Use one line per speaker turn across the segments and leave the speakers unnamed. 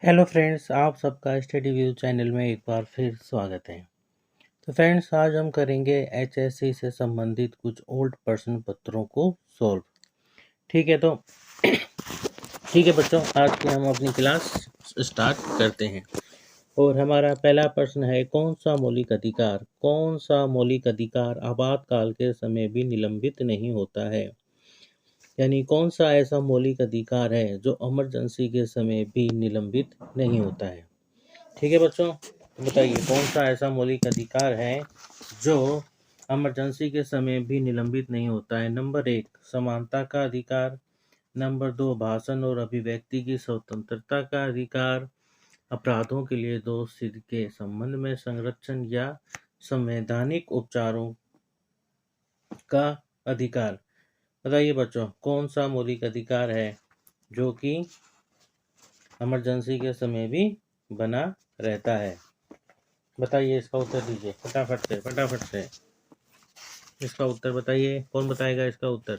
Hello friends, आप सबका study view channel में एक बार फिर स्वागत है। तो फ्रेंड्स, आज हम करेंगे एचएससी से संबंधित कुछ ओल्ड प्रश्न पत्रों को सॉल्व। ठीक है, तो ठीक है बच्चों, आज की हम अपनी क्लास स्टार्ट करते हैं। और हमारा पहला प्रश्न है, कौन सा मौलिक अधिकार आपातकाल के समय भी निलंबित नहीं होता है। यानी कौन सा ऐसा मौलिक अधिकार है जो इमरजेंसी के समय भी निलंबित नहीं होता है। ठीक है बच्चों, तो बताइए कौन सा ऐसा मौलिक अधिकार है जो इमरजेंसी के समय भी निलंबित नहीं होता है। नंबर 1, समानता का अधिकार। नंबर 2, भाषण और अभिव्यक्ति की स्वतंत्रता का अधिकार। अपराधों के लिए दोष सिद्ध के संबंध में संरक्षण या संवैधानिक उपचारों का अधिकार। बताइए बच्चों, कौन सा मौलिक अधिकार है जो कि इमरजेंसी के समय भी बना रहता है। बताइए, इसका उत्तर दीजिए फटाफट से इसका उत्तर बताइए। कौन बताएगा इसका उत्तर?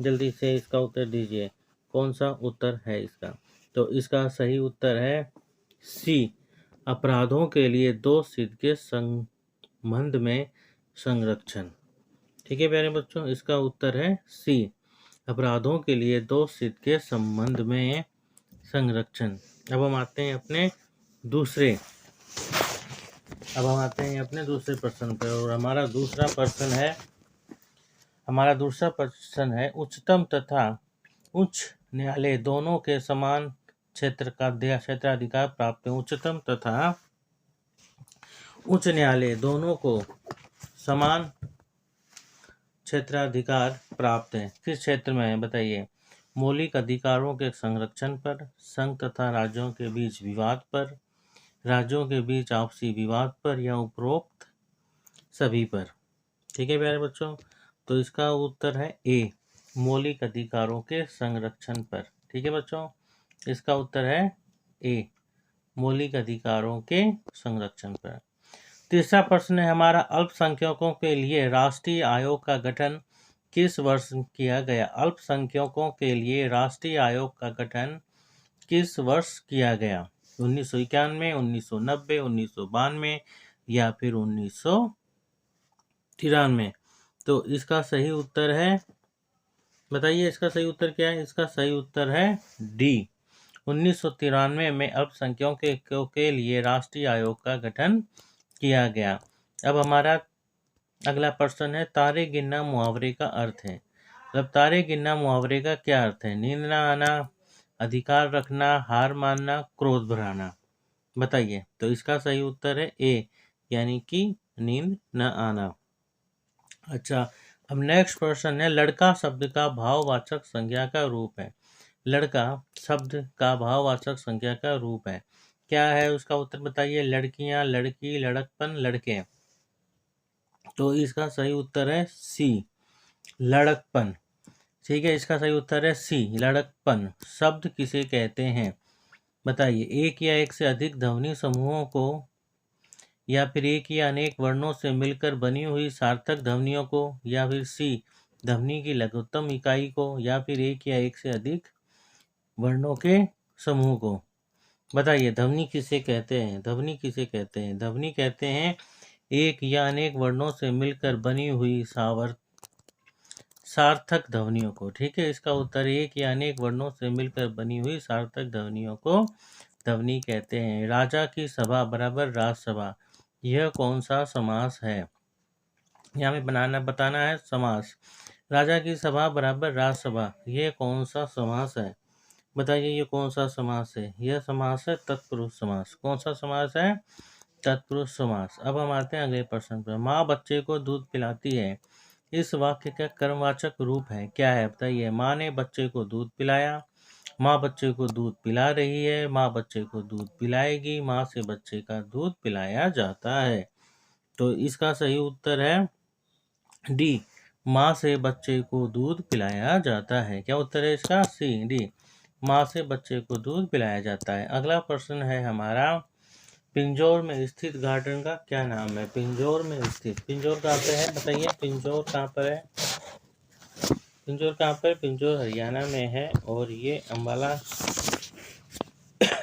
जल्दी से इसका उत्तर दीजिए। कौन सा उत्तर है इसका? तो इसका सही उत्तर है सी, अपराधों के लिए दोष सिद्ध के संबंध में संरक्षण। ठीक है प्यारे बच्चों, इसका उत्तर है सी, अपराधों के लिए दोष सिद्ध के संबंध में संरक्षण। अब हम आते हैं अपने दूसरे प्रश्न पर। और हमारा दूसरा प्रश्न है उच्चतम तथा उच्च न्यायालय दोनों के समान क्षेत्राधिकार प्राप्त है। उच्चतम तथा उच्च न्यायालय दोनों को समान क्षेत्राधिकार प्राप्त है। किस क्षेत्र में है बताइए? मौलिक अधिकारों के संरक्षण पर, संघ तथा राज्यों के बीच विवाद पर, राज्यों के बीच आपसी विवाद पर, या उपरोक्त सभी पर। ठीक है प्यारे बच्चों, तो इसका उत्तर है ए, मौलिक अधिकारों के संरक्षण पर। ठीक है बच्चों, इसका उत्तर है ए, मौलिक अधिकारों के संरक्षण पर। तीसरा प्रश्न है हमारा, अल्पसंख्यकों के लिए राष्ट्रीय आयोग का गठन किस वर्ष किया गया? अल्पसंख्यकों के लिए राष्ट्रीय आयोग का गठन किस वर्ष किया गया? 1991, 1990, 1992 या फिर 1993? तो इसका सही उत्तर है, बताइए इसका सही उत्तर क्या है? इसका सही उत्तर है डी, 1993 में अल्पसंख्यकों के लिए राष्ट्रीय आयोग का गठन किया गया। अब हमारा अगला प्रश्न है, तारे गिनना मुहावरे का अर्थ है। मतलब तारे गिनना मुहावरे का क्या अर्थ है? नींद न आना, अधिकार रखना, हार मानना, क्रोध बढ़ाना। बताइए, तो इसका सही उत्तर है ए, यानी कि नींद न आना। अच्छा, अब नेक्स्ट प्रश्न है, लड़का शब्द का भाववाचक संज्ञा का रूप है। लड़का शब्द का भाववाचक संज्ञा का रूप है, क्या है उसका उत्तर बताइए? लड़कियां, लड़की, लड़कपन, लड़के। तो इसका सही उत्तर है सी, लड़कपन। ठीक है, इसका सही उत्तर है सी, लड़कपन। शब्द किसे कहते हैं बताइए? एक या एक से अधिक ध्वनि समूहों को, या फिर एक या अनेक वर्णों से मिलकर बनी हुई सार्थक ध्वनियों को, या फिर सी, ध्वनि की लघुत्तम इकाई को, या फिर एक या एक से अधिक वर्णों के समूह को। बताइए, ध्वनि किसे कहते हैं? ध्वनि किसे कहते हैं? ध्वनि कहते हैं एक या अनेक वर्णों से मिलकर बनी हुई सार्थक ध्वनियों को। ठीक है, इसका उत्तर एक या अनेक वर्णों से मिलकर बनी हुई सार्थक ध्वनियों को ध्वनि कहते हैं। राजा की सभा बराबर राजसभा, यह कौन सा समास है? यहाँ में बताना है समास। राजा की सभा बराबर राजसभा, यह कौन सा समास है? बताइए, ये कौन सा समास है? यह समास है तत्पुरुष समास। कौन सा समास है? तत्पुरुष समास। अब हम आते हैं अगले प्रश्न पर। माँ बच्चे को दूध पिलाती है, इस वाक्य का कर्मवाचक रूप है, क्या है बताइए? माँ ने बच्चे को दूध पिलाया, माँ बच्चे को दूध पिला रही है, माँ बच्चे को दूध पिलाएगी, माँ से बच्चे का दूध पिलाया जाता है। तो इसका सही उत्तर है डी, माँ से बच्चे को दूध पिलाया जाता है। क्या उत्तर है इसका? सी, डी, माँ से बच्चे को दूध पिलाया जाता है। अगला प्रश्न है हमारा, पिंजौर में स्थित गार्डन का क्या नाम है? पिंजौर में स्थित, पिंजौर कहाँ पे है बताइए? पिंजौर कहाँ पर है? पिंजौर कहाँ पर? पिंजौर हरियाणा में है, और ये अम्बाला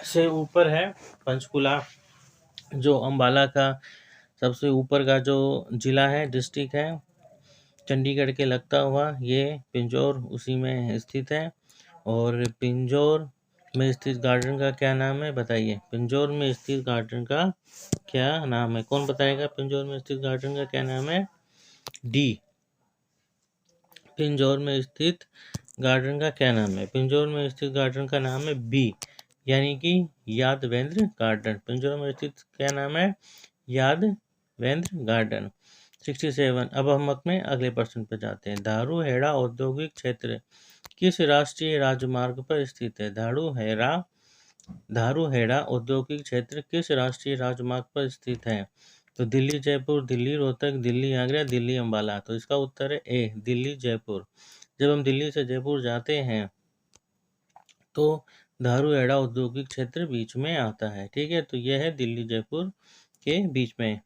से ऊपर है पंचकुला, जो अम्बाला का सबसे ऊपर का जो जिला है, डिस्ट्रिक्ट है, चंडीगढ़ के लगता हुआ ये पिंजौर उसी में स्थित है। और पिंजौर में स्थित गार्डन का क्या नाम है बताइए? पिंजौर में स्थित गार्डन का क्या नाम है? कौन बताएगा? पिंजौर में स्थित गार्डन का क्या नाम है? डी। पिंजौर में स्थित गार्डन का क्या नाम है? पिंजौर में स्थित गार्डन का नाम है बी, यानी कि यादवेंद्र गार्डन। पिंजौर में स्थित क्या नाम है? यादवेंद्र गार्डन। 67। अब हम अपने अगले प्रश्न पर जाते हैं। धारूहेड़ा औद्योगिक क्षेत्र किस राष्ट्रीय राजमार्ग पर स्थित है? धारूहेड़ा औद्योगिक क्षेत्र किस राष्ट्रीय राजमार्ग पर स्थित है? तो दिल्ली जयपुर, दिल्ली रोहतक, दिल्ली आगरा, दिल्ली अंबाला। तो इसका उत्तर है ए, दिल्ली जयपुर। जब हम दिल्ली से जयपुर जाते हैं तो धारूहेड़ा औद्योगिक क्षेत्र बीच में आता है। ठीक है, तो यह है दिल्ली जयपुर के बीच में।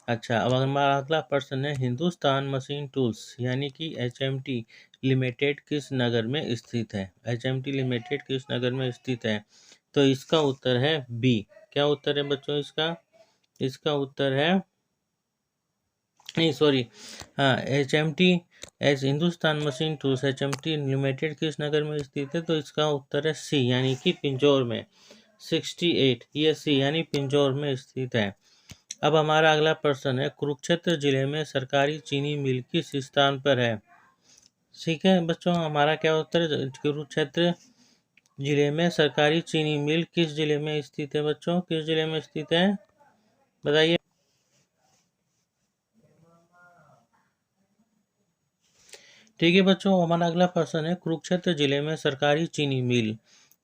अच्छा, अब हमारा अगला प्रश्न है, हिंदुस्तान मशीन टूल्स यानी कि HMT लिमिटेड किस नगर में स्थित है? HMT लिमिटेड किस नगर में स्थित है? तो इसका उत्तर है बी। क्या उत्तर है बच्चों इसका? इसका उत्तर है, नहीं सॉरी, हाँ, HMT Hindustan machine tools HMT limited किस नगर में स्थित है? तो इसका उत्तर है सी, यानी कि पिंजौर में। 68, ये सी यानी पिंजौर में स्थित है। अब हमारा अगला प्रश्न है, कुरुक्षेत्र जिले में सरकारी चीनी मिल किस स्थान पर है? ठीक है बच्चों, हमारा क्या उत्तर है? कुरुक्षेत्र जिले में सरकारी चीनी मिल किस जिले में स्थित है बच्चों? किस जिले में स्थित है बताइए? ठीक है बच्चों, हमारा अगला प्रश्न है, कुरुक्षेत्र जिले में सरकारी चीनी मिल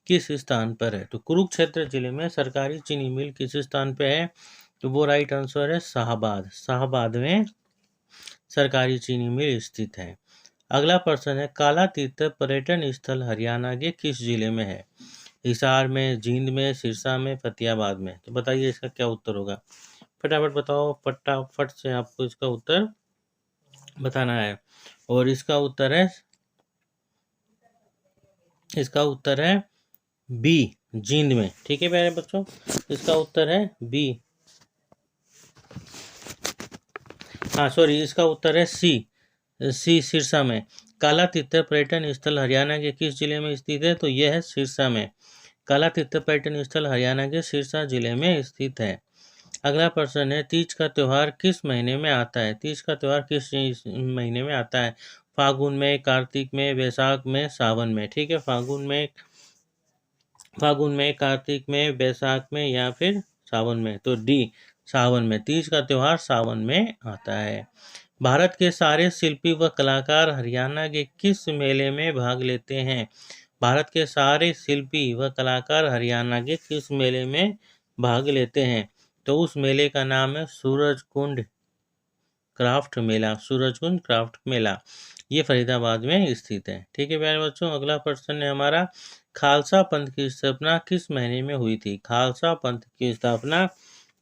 किस स्थान पर है? तो कुरुक्षेत्र जिले में सरकारी चीनी मिल किस स्थान पर है? तो वो राइट आंसर है शाहबाद। शाहबाद में सरकारी चीनी मिल स्थित है। अगला प्रश्न है, काला तीर्थ पर्यटन स्थल हरियाणा के किस जिले में है? हिसार में, जींद में, सिरसा में, फतेहाबाद में। तो बताइए इसका क्या उत्तर होगा? फटाफट बताओ, फटाफट से आपको इसका उत्तर बताना है। और इसका उत्तर है बी, जींद में। ठीक है प्यारे बच्चों, इसका उत्तर है बी। हाँ सॉरी, इसका उत्तर है सी सिरसा में। काला तीर्थ पर्यटन स्थल हरियाणा के किस जिले में स्थित है? तो यह है सिरसा में। काला तीर्थ पर्यटन स्थल हरियाणा के सिरसा जिले में स्थित है। अगला प्रश्न है, तीज का त्योहार किस महीने में आता है? तीज का त्योहार किस महीने में आता है? फागुन में, कार्तिक में, वैशाख में, सावन में। ठीक है, फागुन में, कार्तिक में, वैशाख में या फिर सावन में। तो डी, सावन में। तीज का त्योहार सावन में आता है। भारत के सारे शिल्पी व कलाकार हरियाणा के किस मेले में भाग लेते हैं? भारत के सारे शिल्पी व कलाकार हरियाणा के किस मेले में भाग लेते हैं? तो उस मेले का नाम है सूरजकुंड क्राफ्ट मेला। सूरजकुंड क्राफ्ट मेला, ये फरीदाबाद में स्थित है। ठीक है प्यारे बच्चों, अगला प्रश्न है हमारा, खालसा पंथ की स्थापना किस महीने में हुई थी? खालसा पंथ की स्थापना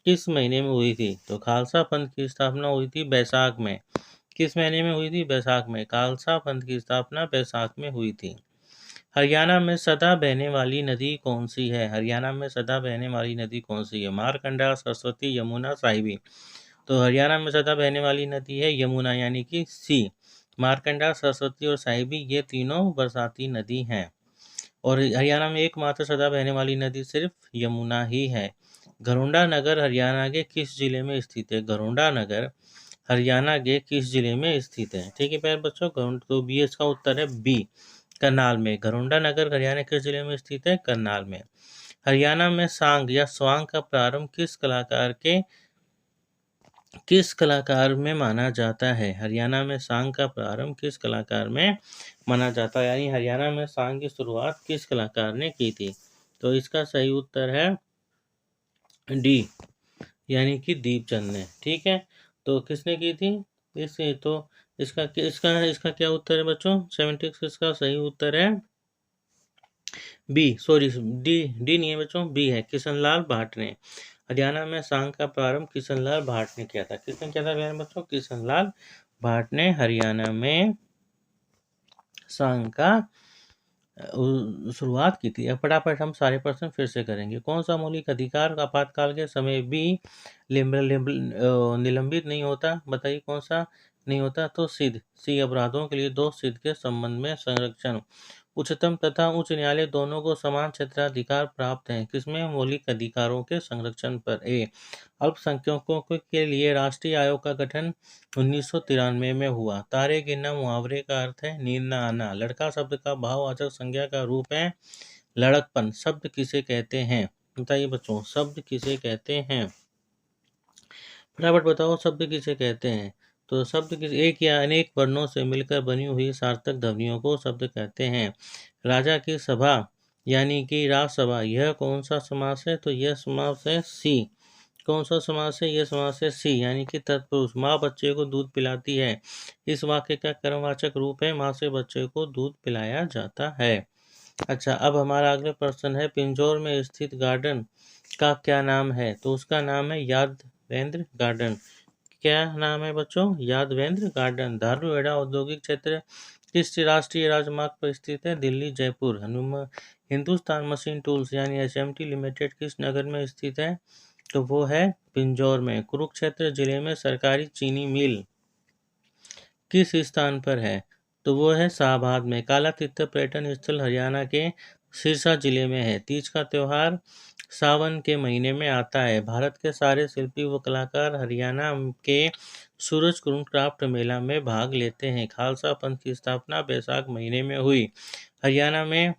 किस महीने में हुई थी? तो खालसा पंथ की स्थापना हुई थी बैसाख में। किस महीने में हुई थी? बैसाख में। खालसा पंथ की स्थापना बैसाख में हुई थी। हरियाणा में सदा बहने वाली नदी कौन सी है? हरियाणा में सदा बहने वाली नदी कौन सी है? मारकंडा, सरस्वती, यमुना, साहिबी। तो हरियाणा में सदा बहने वाली नदी है यमुना, यानी कि सी। मारकंडा, सरस्वती और साहिबी ये तीनों बरसाती नदी हैं। और हरियाणा में एकमात्र सदा बहने वाली नदी सिर्फ यमुना ही है। घरोंडा नगर हरियाणा के किस जिले में स्थित है? घरोंडा नगर हरियाणा के किस जिले में स्थित है? ठीक है प्यारे बच्चों, तो बी इसका उत्तर है बी, करनाल में। घरोंडा नगर हरियाणा किस जिले में स्थित है? करनाल में। हरियाणा में सांग या स्वांग का प्रारंभ किस कलाकार में माना जाता है? हरियाणा में सांग का प्रारंभ किस कलाकार में माना जाता है? यानी हरियाणा में सांग की शुरुआत किस कलाकार ने की थी? तो इसका सही उत्तर है डी, यानी कि दीपचंद ने। ठीक है, तो किसने की थी? इससे तो इसका इसका इसका क्या उत्तर है बच्चों? 76 का सही उत्तर है बी, सॉरी डी नहीं है बच्चों, बी है, किशनलाल भाट ने। हरियाणा में सांग का प्रारंभ किशनलाल भाट ने किया था। किसने किया था प्यारे बच्चों? किशनलाल भाट ने हरियाणा में सांग का शुरुआत की थी। अब फटाफट हम सारे प्रश्न फिर से करेंगे। कौन सा मौलिक अधिकार आपातकाल के समय भी निलंबित नहीं होता? बताइए कौन सा नहीं होता? तो सी अपराधों के लिए दोष सिद्ध के संबंध में संरक्षण। उच्चतम तथा उच्च न्यायालय दोनों को समान क्षेत्राधिकार प्राप्त है। किसमें? मौलिक अधिकारों के संरक्षण पर। अल्पसंख्यकों के लिए राष्ट्रीय आयोग का गठन 1993 में हुआ। तारे गिनना मुहावरे का अर्थ है नींद न आना। लड़का शब्द का भाववाचक संज्ञा का रूप है लड़कपन। शब्द किसे कहते हैं? बताइए बच्चों, शब्द किसे कहते हैं? फटाफट बताओ, शब्द किसे कहते हैं? तो शब्द किसी एक या अनेक वर्णों से मिलकर बनी हुई सार्थक ध्वनियों को शब्द कहते हैं। राजा की सभा यानी कि राजसभा, यह कौन सा समास है? तो यह समास है सी। कौन सा समास है? यह समास है सी, यानी कि तत्पुरुष। माँ बच्चे को दूध पिलाती है, इस वाक्य का कर्मवाचक रूप है माँ से बच्चे को दूध पिलाया जाता है। अच्छा, अब हमारा अगला प्रश्न है, पिंजौर में स्थित गार्डन का क्या नाम है? तो उसका नाम है यादवेंद्र गार्डन। क्या नाम है बच्चों? यादवेंद्र गार्डन। धारूहेड़ा औद्योगिक क्षेत्र किस राष्ट्रीय राजमार्ग पर स्थित है? दिल्ली जयपुर। हिंदुस्तान मशीन टूल्स यानी एचएमटी लिमिटेड किस नगर में स्थित है? तो वो है पिंजौर में। कुरुक्षेत्र जिले में सरकारी चीनी मिल किस स्थान पर है? तो वो है शाहबाद में। काला तीर्थ पर्यटन स्थल हरियाणा के सिरसा जिले में है। तीज का त्योहार सावन के महीने में आता है। भारत के सारे शिल्पी व कलाकार हरियाणा के सूरजकुंड क्राफ्ट मेला में भाग लेते हैं। खालसा पंथ की स्थापना बैसाख महीने में हुई। हरियाणा में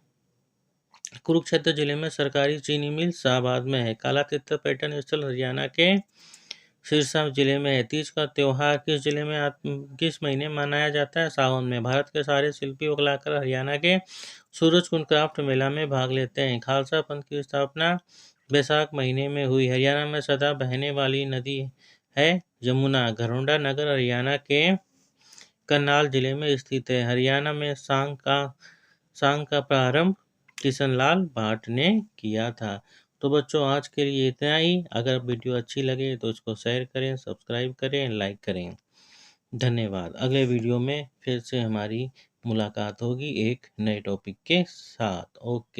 कुरुक्षेत्र जिले में सरकारी चीनी मिल शाहबाद में है। काला तीर्थ पर्यटन स्थल हरियाणा के सिरसा जिले में है। तीज का त्योहार किस महीने मनाया जाता है? सावन में। भारत के सारे शिल्पी व कलाकार हरियाणा के सूरजकुंड क्राफ्ट मेला में भाग लेते हैं। खालसा पंथ की स्थापना बैसाख महीने में हुई। हरियाणा में सदा बहने वाली नदी है यमुना। घरौंडा नगर हरियाणा के करनाल जिले में स्थित है। हरियाणा में सांग का प्रारंभ किशनलाल भाट ने किया था। तो बच्चों, आज के लिए इतना ही। अगर वीडियो अच्छी लगे तो इसको शेयर करें, सब्सक्राइब करें, लाइक करें। धन्यवाद। अगले वीडियो में फिर से हमारी मुलाकात होगी एक नए टॉपिक के साथ। ओके।